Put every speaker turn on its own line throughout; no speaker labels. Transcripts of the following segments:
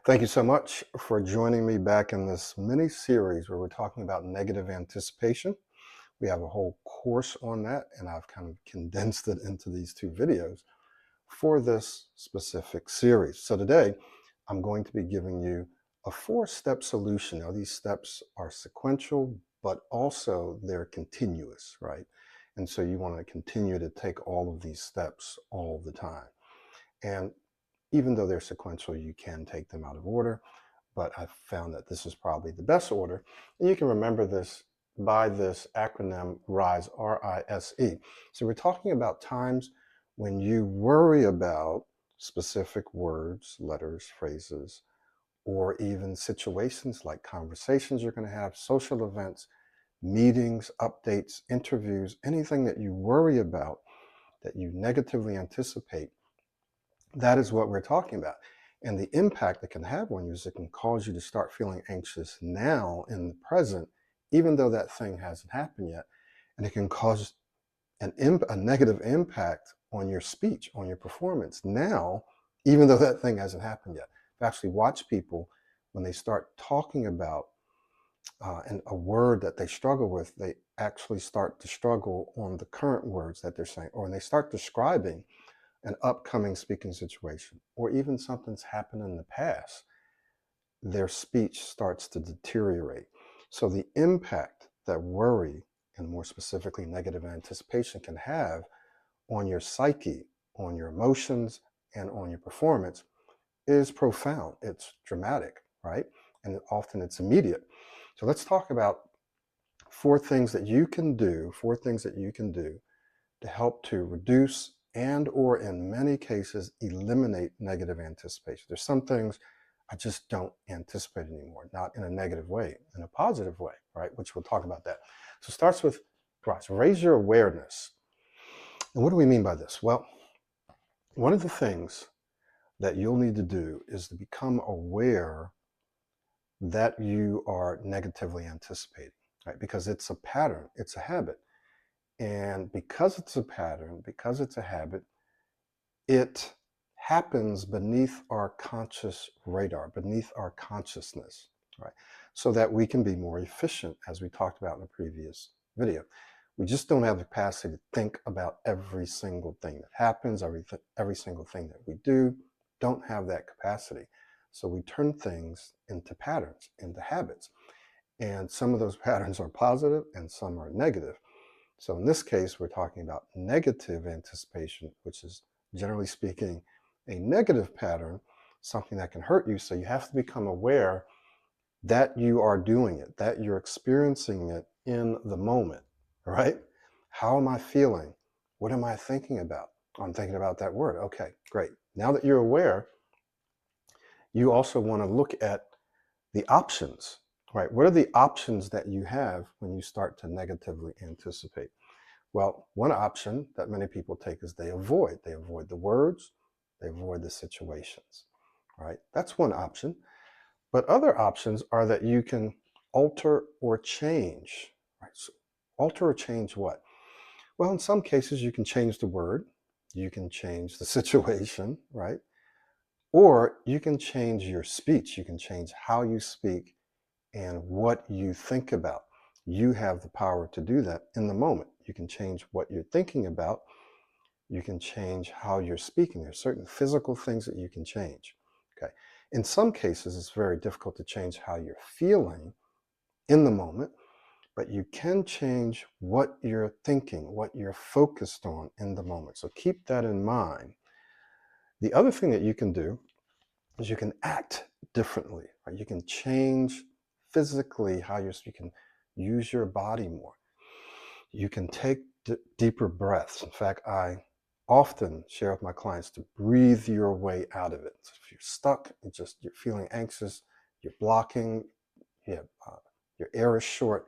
Thank you so much for joining me back in this mini series where we're talking about negative anticipation. We have a whole course on that, and I've kind of condensed it into these two videos for this specific series. So today, I'm going to be giving you a 4-step solution. Now, these steps are sequential, but also they're continuous, right? And so you want to continue to take all of these steps all the time. And even though they're sequential, you can take them out of order, but I've found that this is probably the best order. And you can remember this by this acronym RISE, R-I-S-E. So we're talking about times when you worry about specific words, letters, phrases, or even situations like conversations you're going to have, social events, meetings, updates, interviews, anything that you worry about, that you negatively anticipate. That is what we're talking about. And the impact it can have on you is it can cause you to start feeling anxious now in the present, even though that thing hasn't happened yet. And it can cause a negative impact on your speech, on your performance now, even though that thing hasn't happened yet. I've actually watched people when they start talking about a word that they struggle with, they actually start to struggle on the current words that they're saying, or when they start describing an upcoming speaking situation, or even something's happened in the past, their speech starts to deteriorate. So the impact that worry, and more specifically negative anticipation, can have on your psyche, on your emotions, and on your performance is profound. It's dramatic, right? And often it's immediate. So let's talk about 4 things that you can do, to help to reduce and or in many cases eliminate negative anticipation. There's some things I just don't anticipate anymore, not in a negative way, in a positive way, right? Which we'll talk about that. So it starts with raise your awareness. And what do we mean by this? Well, one of the things that you'll need to do is to become aware that you are negatively anticipating, right? Because it's a pattern, it's a habit. And because it's a pattern, because it's a habit, it happens beneath our conscious radar, beneath our consciousness, right? So that we can be more efficient, as we talked about in the previous video. We just don't have the capacity to think about every single thing that happens, every single thing that we do. Don't have that capacity. So we turn things into patterns, into habits. And some of those patterns are positive and some are negative. So in this case, we're talking about negative anticipation, which is, generally speaking, a negative pattern, something that can hurt you. So you have to become aware that you are doing it, that you're experiencing it in the moment, right? How am I feeling? What am I thinking about? I'm thinking about that word. Okay, great. Now that you're aware, you also want to look at the options, right? What are the options that you have when you start to negatively anticipate? Well, one option that many people take is they avoid. They avoid the words, they avoid the situations, right? That's one option. But other options are that you can alter or change, right? So alter or change what? Well, in some cases, you can change the word, you can change the situation, right? Or you can change your speech. You can change how you speak and what you think about. You have the power to do that in the moment. You can change what you're thinking about. You can change how you're speaking. There's certain physical things that you can change. Okay. In some cases, it's very difficult to change how you're feeling in the moment, but you can change what you're thinking, what you're focused on in the moment. So keep that in mind. The other thing that you can do is you can act differently, right? You can change physically how you can use your body more. You can take deeper breaths. In fact, I often share with my clients to breathe your way out of it. So if you're stuck, you're feeling anxious, you're blocking, your air is short,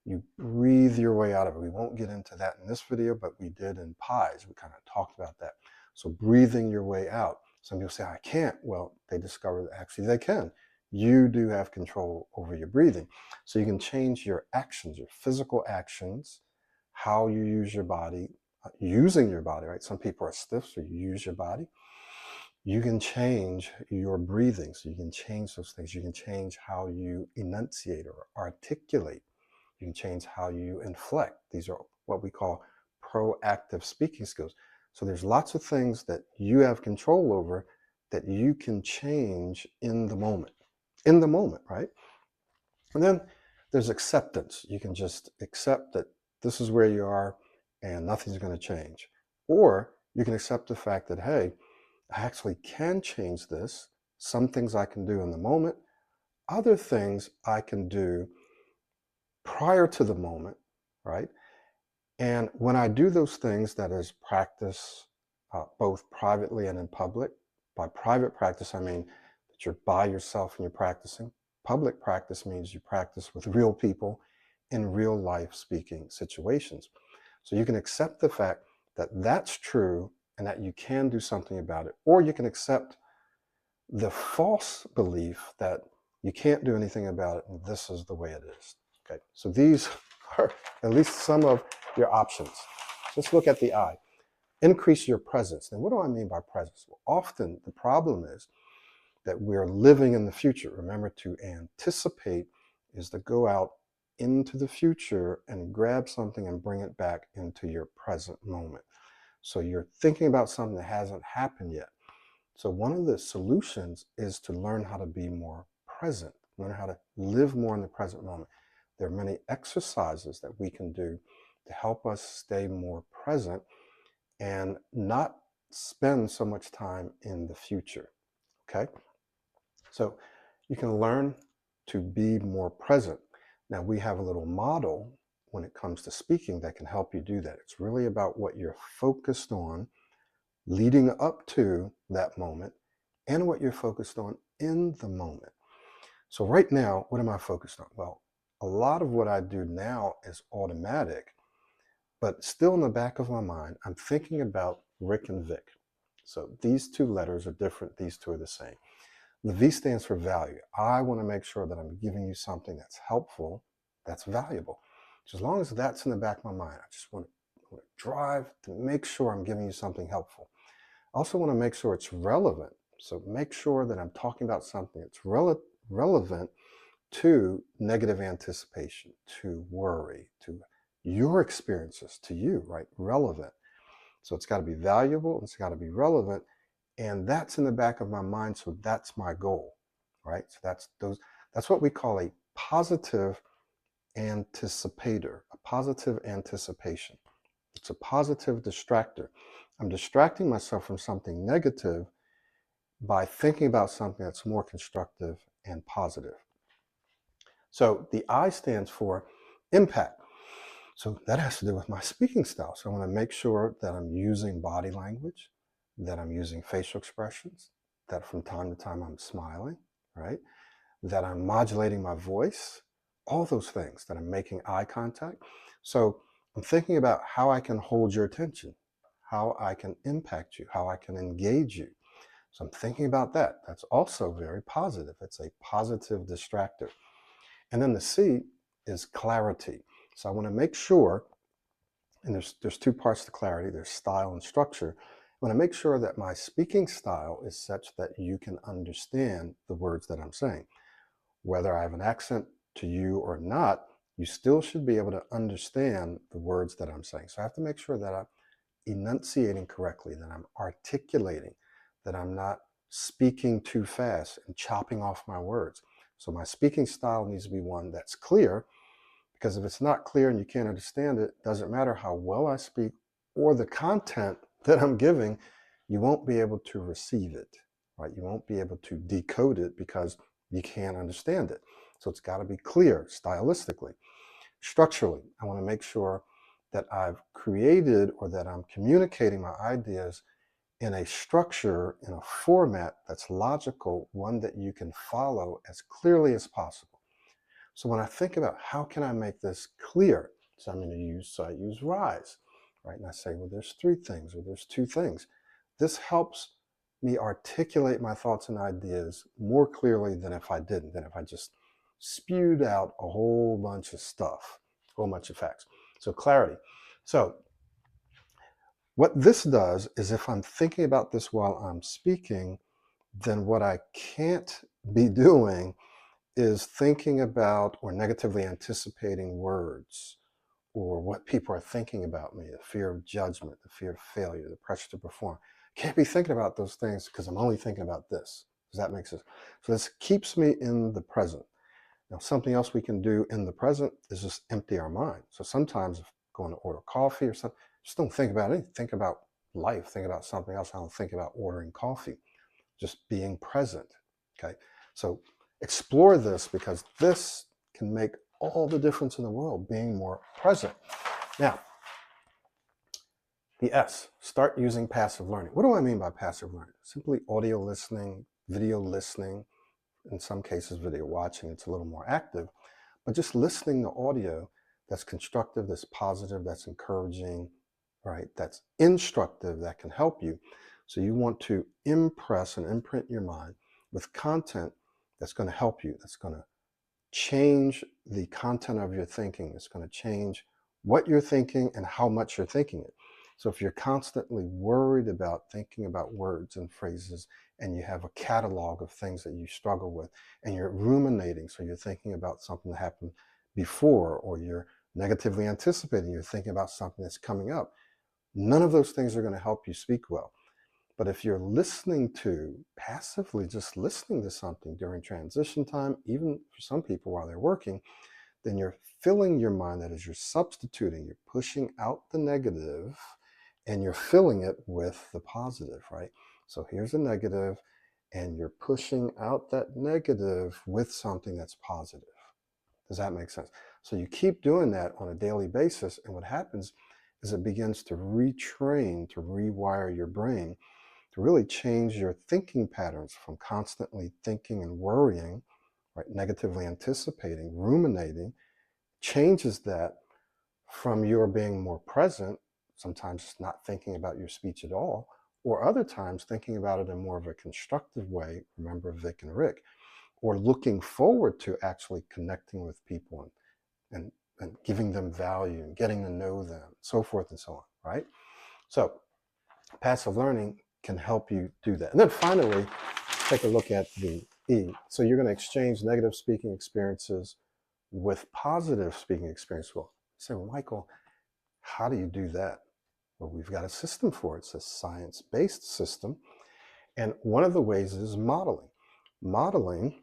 you breathe your way out of it. We won't get into that in this video, but we did in pies. We kind of talked about that. So breathing your way out. Some people say, I can't. Well, they discover that actually they can. You do have control over your breathing. So you can change your actions, your physical actions, how you use your body, using your body, right? Some people are stiff, so you use your body. You can change your breathing, so you can change those things. You can change how you enunciate or articulate. You can change how you inflect. These are what we call proactive speaking skills. So there's lots of things that you have control over that you can change in the moment. In the moment, right? And then there's acceptance. You can just accept that this is where you are and nothing's going to change. Or you can accept the fact that, hey, I actually can change this. Some things I can do in the moment, other things I can do prior to the moment, right? And when I do those things, that is practice both privately and in public. By private practice, I mean that you're by yourself and you're practicing. Public practice means you practice with real people in real life speaking situations. So you can accept the fact that that's true and that you can do something about it. Or you can accept the false belief that you can't do anything about it and this is the way it is. Okay, so these are at least some of your options. Let's look at the I. Increase your presence. Now, what do I mean by presence? Well, often the problem is that we're living in the future. Remember, to anticipate is to go out into the future and grab something and bring it back into your present moment. So you're thinking about something that hasn't happened yet. So one of the solutions is to learn how to be more present, learn how to live more in the present moment. There are many exercises that we can do to help us stay more present and not spend so much time in the future, okay? So you can learn to be more present. Now we have a little model when it comes to speaking that can help you do that. It's really about what you're focused on leading up to that moment and what you're focused on in the moment. So right now, what am I focused on? Well, a lot of what I do now is automatic, but still in the back of my mind, I'm thinking about Rick and Vic. So these two letters are different. These two are the same. The V stands for value. I want to make sure that I'm giving you something that's helpful, that's valuable. So as long as that's in the back of my mind, I just want to drive to make sure I'm giving you something helpful. I also want to make sure it's relevant. So make sure that I'm talking about something that's relevant to negative anticipation, to worry, to your experiences, to you, right? Relevant. So it's got to be valuable, it's got to be relevant, and that's in the back of my mind, so that's my goal, right? So that's what we call a positive anticipator, a positive anticipation. It's a positive distractor. I'm distracting myself from something negative by thinking about something that's more constructive and positive. So the I stands for impact. So that has to do with my speaking style. So I want to make sure that I'm using body language, that I'm using facial expressions, that from time to time I'm smiling, right? That I'm modulating my voice, all those things, that I'm making eye contact. So I'm thinking about how I can hold your attention, how I can impact you, how I can engage you. So I'm thinking about that. That's also very positive. It's a positive distractor. And then the C is clarity. So I want to make sure, and there's two parts to clarity. There's style and structure. I want to make sure that my speaking style is such that you can understand the words that I'm saying. Whether I have an accent to you or not, you still should be able to understand the words that I'm saying. So I have to make sure that I'm enunciating correctly, that I'm articulating, that I'm not speaking too fast and chopping off my words. So my speaking style needs to be one that's clear, because if it's not clear and you can't understand it, it doesn't matter how well I speak or the content that I'm giving, you won't be able to receive it, right? You won't be able to decode it because you can't understand it. So it's got to be clear stylistically. Structurally, I want to make sure that I've created or that I'm communicating my ideas in a structure, in a format that's logical, one that you can follow as clearly as possible. So when I think about how can I make this clear, so I use rise, right? And I say, well, there's three things or there's two things. This helps me articulate my thoughts and ideas more clearly than if I didn't, than if I just spewed out a whole bunch of stuff, a whole bunch of facts. So clarity. So What this does is if I'm thinking about this while I'm speaking, then what I can't be doing is thinking about or negatively anticipating words or what people are thinking about me, the fear of judgment, the fear of failure, the pressure to perform. Can't be thinking about those things because I'm only thinking about this. Does that make sense? So this keeps me in the present. Now, something else we can do in the present is just empty our mind. So sometimes if I'm going to order coffee or something, just don't think about anything. Think about life. Think about something else. I don't think about ordering coffee. Just being present. Okay. So explore this because this can make all the difference in the world, being more present. Now, the S, start using passive learning. What do I mean by passive learning? Simply audio listening, video listening, in some cases video watching. It's a little more active, but just listening to audio that's constructive, that's positive, that's encouraging, right? That's instructive, that can help you. So you want to impress and imprint your mind with content that's going to help you, that's going to change the content of your thinking. It's going to change what you're thinking and how much you're thinking it. So if you're constantly worried about thinking about words and phrases and you have a catalog of things that you struggle with and you're ruminating, so you're thinking about something that happened before or you're negatively anticipating, you're thinking about something that's coming up, none of those things are going to help you speak well. But if you're listening to, passively just listening to something during transition time, even for some people while they're working, then you're filling your mind. That is, you're substituting, you're pushing out the negative and you're filling it with the positive, right? So here's a negative and you're pushing out that negative with something that's positive. Does that make sense? So you keep doing that on a daily basis, and what happens is it begins to retrain, to rewire your brain to really change your thinking patterns from constantly thinking and worrying, right, negatively anticipating, ruminating, changes that from your being more present, sometimes not thinking about your speech at all, or other times thinking about it in more of a constructive way, remember Vic and Rick, or looking forward to actually connecting with people and giving them value and getting to know them, so forth and so on, right? So passive learning can help you do that. And then finally, take a look at the E. So you're going to exchange negative speaking experiences with positive speaking experience. Well, say, well, Michael, how do you do that? Well, we've got a system for it. It's a science-based system. And one of the ways is modeling. Modeling,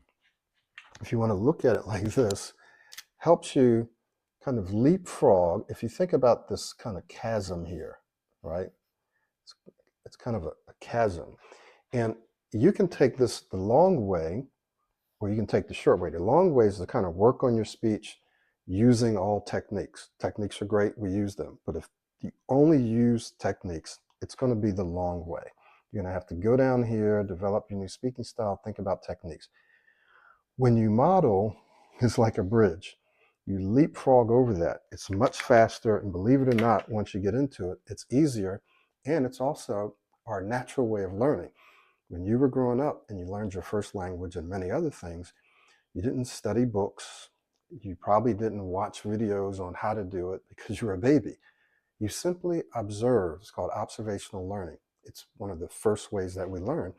if you want to look at it like this, helps you kind of leapfrog. If you think about this kind of chasm here, right? It's kind of a chasm. And you can take this the long way, or you can take the short way. The long way is to kind of work on your speech using all techniques. Techniques are great, we use them. But if you only use techniques, it's going to be the long way. You're going to have to go down here, develop your new speaking style, think about techniques. When you model, it's like a bridge. You leapfrog over that. It's much faster, and believe it or not, once you get into it, it's easier, and it's also our natural way of learning. When you were growing up and you learned your first language and many other things, you didn't study books. You probably didn't watch videos on how to do it because you were a baby. You simply observe. It's called observational learning. It's one of the first ways that we learn.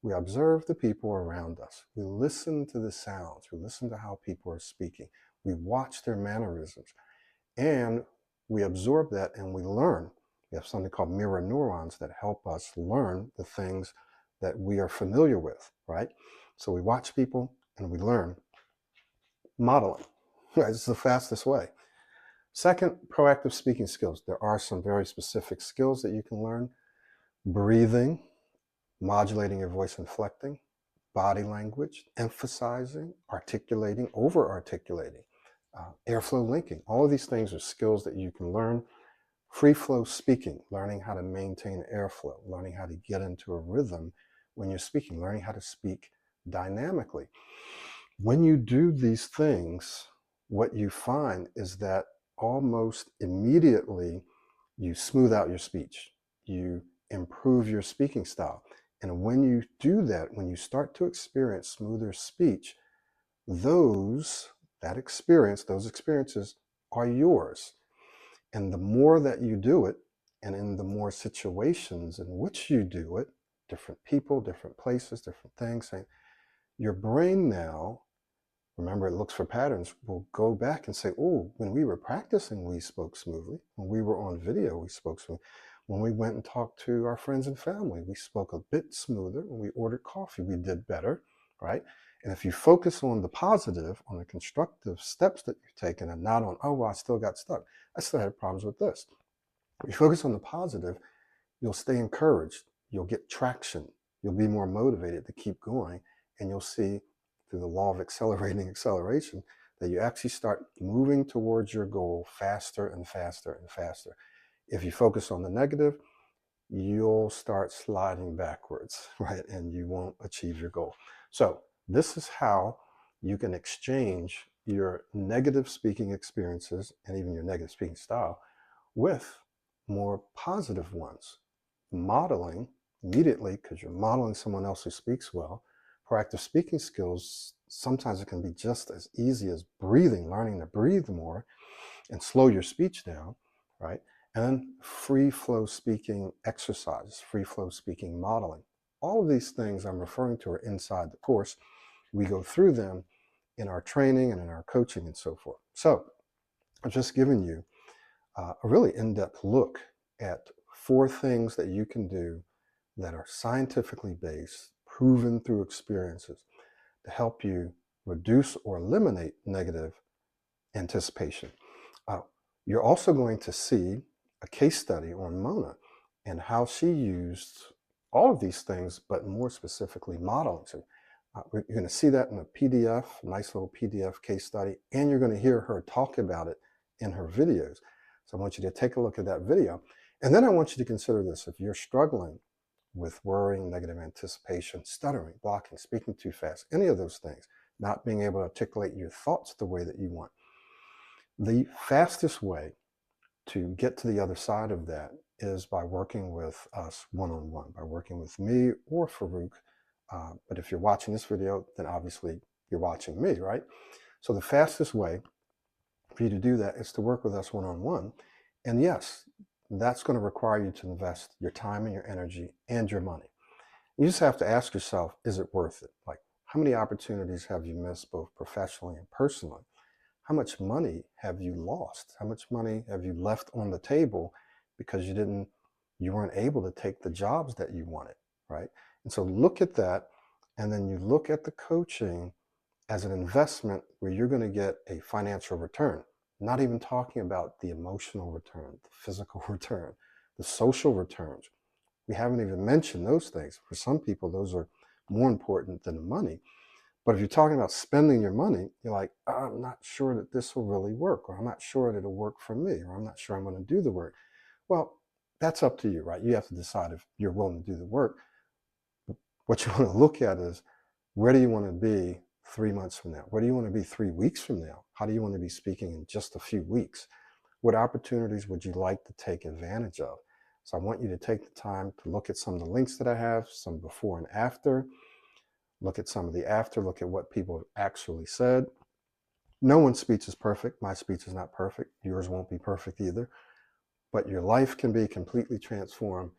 We observe the people around us. We listen to the sounds. We listen to how people are speaking. We watch their mannerisms. And we absorb that and we learn. We have something called mirror neurons that help us learn the things that we are familiar with, right? So we watch people and we learn. Modeling, right? It's the fastest way. Second, proactive speaking skills. There are some very specific skills that you can learn. Breathing, modulating your voice, inflecting, body language, emphasizing, articulating, over-articulating, airflow linking. All of these things are skills that you can learn. Free flow speaking, learning how to maintain airflow, learning how to get into a rhythm when you're speaking, learning how to speak dynamically. When you do these things, what you find is that almost immediately you smooth out your speech, you improve your speaking style. And when you do that, when you start to experience smoother speech, those experiences are yours. And the more that you do it, and in the more situations in which you do it, different people, different places, different things, your brain now, remember, it looks for patterns, will go back and say, oh, when we were practicing, we spoke smoothly. When we were on video, we spoke smoothly. When we went and talked to our friends and family, we spoke a bit smoother. When we ordered coffee, we did better, right? And if you focus on the positive, on the constructive steps that you've taken, and not on, oh, well, I still got stuck. I still had problems with this. If you focus on the positive, you'll stay encouraged. You'll get traction. You'll be more motivated to keep going. And you'll see through the law of accelerating acceleration that you actually start moving towards your goal faster and faster and faster. If you focus on the negative, you'll start sliding backwards, right? And you won't achieve your goal. So this is how you can exchange your negative speaking experiences and even your negative speaking style with more positive ones. Modeling immediately, because you're modeling someone else who speaks well. Proactive speaking skills, sometimes it can be just as easy as breathing, learning to breathe more and slow your speech down, right? And then free flow speaking exercises, free flow speaking modeling. All of these things I'm referring to are inside the course. We go through them in our training and in our coaching and so forth. So I've just given you a really in-depth look at 4 things that you can do that are scientifically based, proven through experiences, to help you reduce or eliminate negative anticipation. You're also going to see a case study on Mona and how she used all of these things, but more specifically modeling. So you're going to see that in a PDF, nice little PDF case study, and you're going to hear her talk about it in her videos. So I want you to take a look at that video. And then I want you to consider this. If you're struggling with worrying, negative anticipation, stuttering, blocking, speaking too fast, any of those things, not being able to articulate your thoughts the way that you want, the fastest way to get to the other side of that is by working with us one-on-one, by working with me or Farouk. But if you're watching this video, then obviously you're watching me, right? So the fastest way for you to do that is to work with us one-on-one. And yes, that's going to require you to invest your time and your energy and your money. You just have to ask yourself, is it worth it? Like, how many opportunities have you missed both professionally and personally? How much money have you lost? How much money have you left on the table because you weren't able to take the jobs that you wanted, right? And so look at that, and then you look at the coaching as an investment where you're going to get a financial return. Not even talking about the emotional return, the physical return, the social returns. We haven't even mentioned those things. For some people, those are more important than the money. But if you're talking about spending your money, you're like, I'm not sure that this will really work, or I'm not sure that it'll work for me, or I'm not sure I'm going to do the work. Well, that's up to you, right? You have to decide if you're willing to do the work. What you want to look at is, where do you want to be 3 months from now? Where do you want to be 3 weeks from now? How do you want to be speaking in just a few weeks? What opportunities would you like to take advantage of? So I want you to take the time to look at some of the links that I have, some before and after. Look at some of the after, look at what people have actually said. No one's speech is perfect. My speech is not perfect. Yours won't be perfect either. But your life can be completely transformed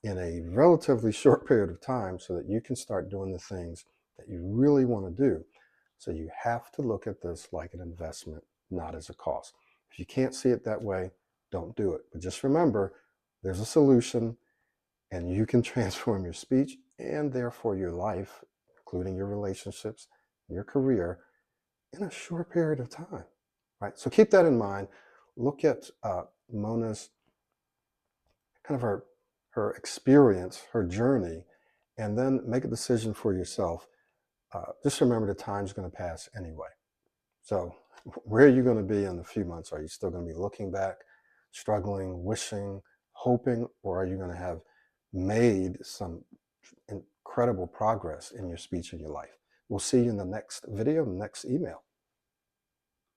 in a relatively short period of time so that you can start doing the things that you really want to do. So you have to look at this like an investment, not as a cost. If you can't see it that way, don't do it. But just remember, there's a solution, and you can transform your speech and therefore your life, including your relationships, your career, in a short period of time, right? So keep that in mind. Look at Mona's kind of her experience, her journey, and then make a decision for yourself. Just remember, the time's going to pass anyway. So where are you going to be in a few months? Are you still going to be looking back, struggling, wishing, hoping, or are you going to have made some incredible progress in your speech and your life? We'll see you in the next video, the next email.